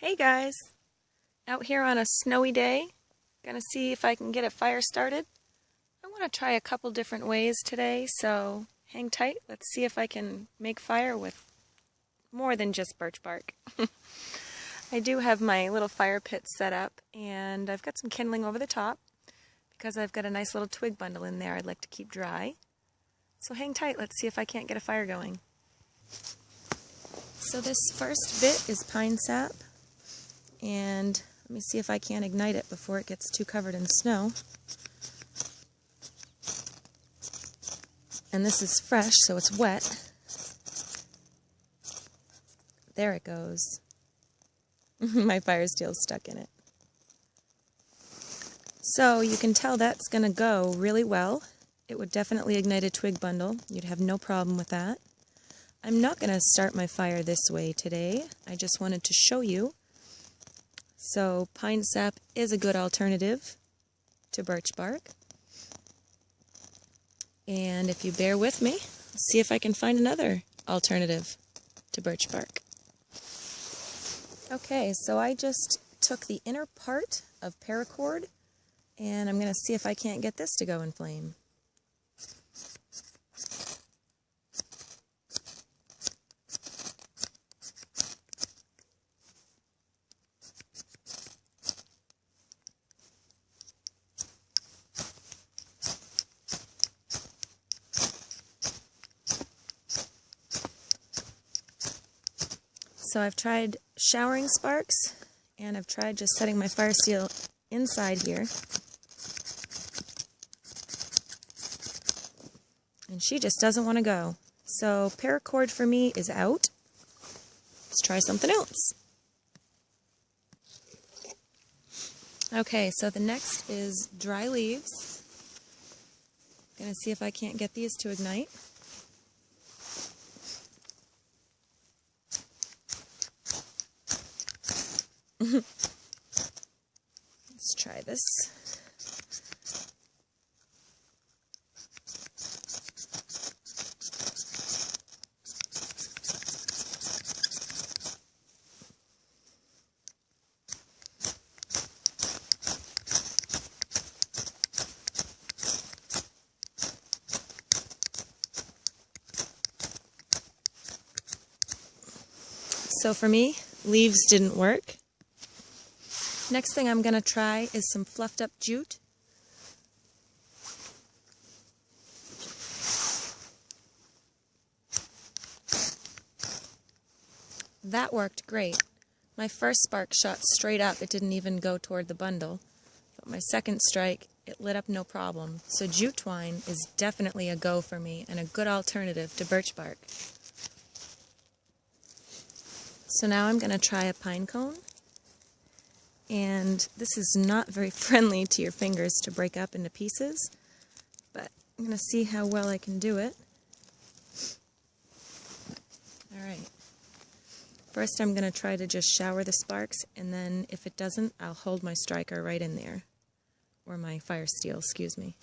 Hey guys, out here on a snowy day, gonna see if I can get a fire started. I want to try a couple different ways today, so hang tight. Let's see if I can make fire with more than just birch bark. I do have my little fire pit set up, and I've got some kindling over the top because I've got a nice little twig bundle in there I'd like to keep dry. So hang tight, let's see if I can't get a fire going. So this first bit is pine sap. And let me see if I can ignite it before it gets too covered in snow. And this is fresh, so it's wet. There it goes. My Firesteel's stuck in it. So you can tell that's going to go really well. It would definitely ignite a twig bundle. You'd have no problem with that. I'm not going to start my fire this way today. I just wanted to show you. So pine sap is a good alternative to birch bark. And if you bear with me, I'll see if I can find another alternative to birch bark. Okay, so I just took the inner part of paracord and I'm going to see if I can't get this to go in flame. So I've tried showering sparks, and I've tried just setting my Firesteel inside here. And she just doesn't want to go. So paracord for me is out. Let's try something else. Okay, so the next is dry leaves. I'm going to see if I can't get these to ignite. Let's try this. So for me, leaves didn't work. Next thing I'm going to try is some fluffed up jute. That worked great. My first spark shot straight up. It didn't even go toward the bundle. But my second strike, it lit up no problem. So jute twine is definitely a go for me and a good alternative to birch bark. So now I'm going to try a pine cone. And this is not very friendly to your fingers to break up into pieces, but I'm going to see how well I can do it. Alright. First I'm going to try to just shower the sparks, and then if it doesn't, I'll hold my striker right in there. Or my Firesteel, excuse me.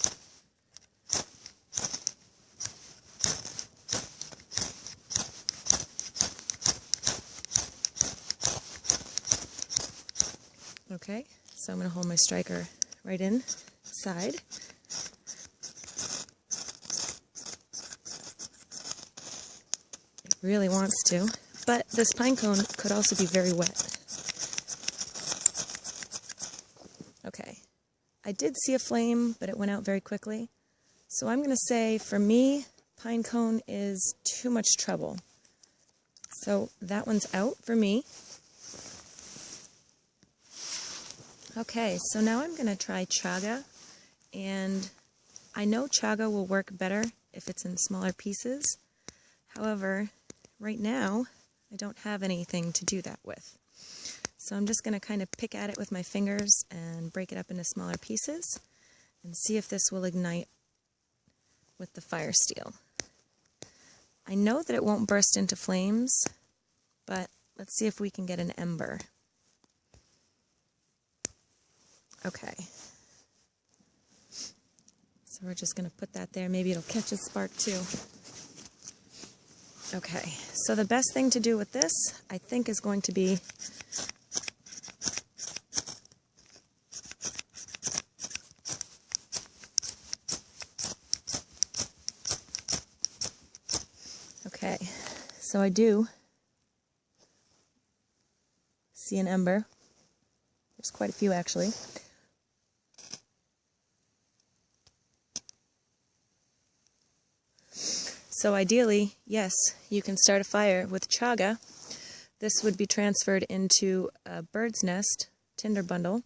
Okay, so I'm going to hold my striker right inside. It really wants to, but this pine cone could also be very wet. Okay, I did see a flame, but it went out very quickly. So I'm going to say, for me, pine cone is too much trouble. So that one's out for me. Okay, so now I'm going to try Chaga, and I know Chaga will work better if it's in smaller pieces. However, right now, I don't have anything to do that with. So I'm just going to kind of pick at it with my fingers and break it up into smaller pieces and see if this will ignite with the Firesteel. I know that it won't burst into flames, but let's see if we can get an ember. Okay, so we're just going to put that there. Maybe it'll catch a spark too. Okay, so the best thing to do with this, I think, is going to be So I do see an ember. There's quite a few actually. So ideally, yes, you can start a fire with chaga. This would be transferred into a bird's nest tinder bundle,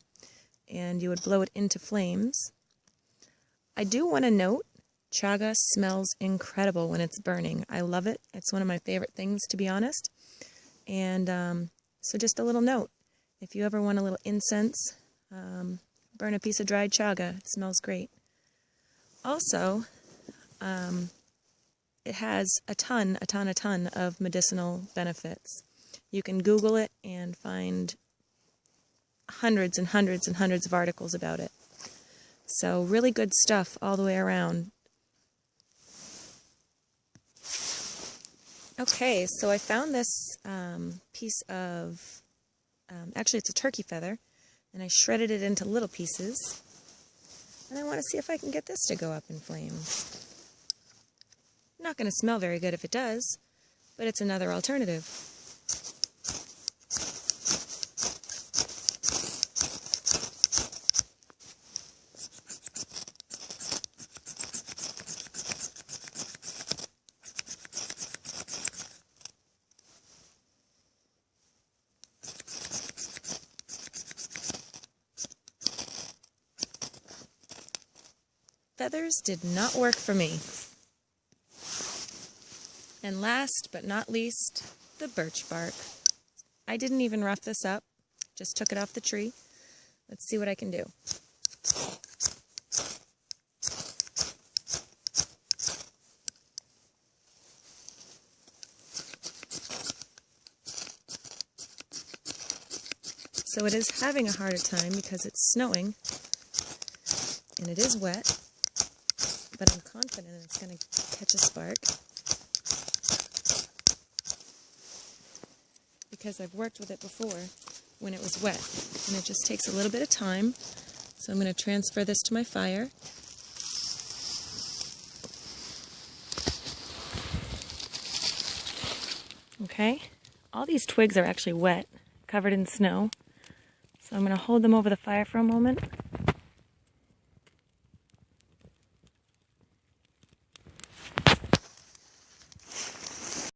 and you would blow it into flames. I do want to note, chaga smells incredible when it's burning. I love it. It's one of my favorite things, to be honest. And so just a little note, if you ever want a little incense, burn a piece of dried chaga. It smells great. Also, it has a ton of medicinal benefits. You can Google it and find hundreds and hundreds and hundreds of articles about it. So really good stuff all the way around. Okay, so I found this piece of, actually it's a turkey feather, and I shredded it into little pieces. And I want to see if I can get this to go up in flames. Not going to smell very good if it does, but it's another alternative. Feathers did not work for me. And last but not least, the birch bark. I didn't even rough this up, just took it off the tree. Let's see what I can do. So it is having a harder time because it's snowing and it is wet, but I'm confident it's going to catch a spark. Because I've worked with it before when it was wet, and it just takes a little bit of time. So I'm going to transfer this to my fire. Okay, all these twigs are actually wet, covered in snow. So I'm going to hold them over the fire for a moment.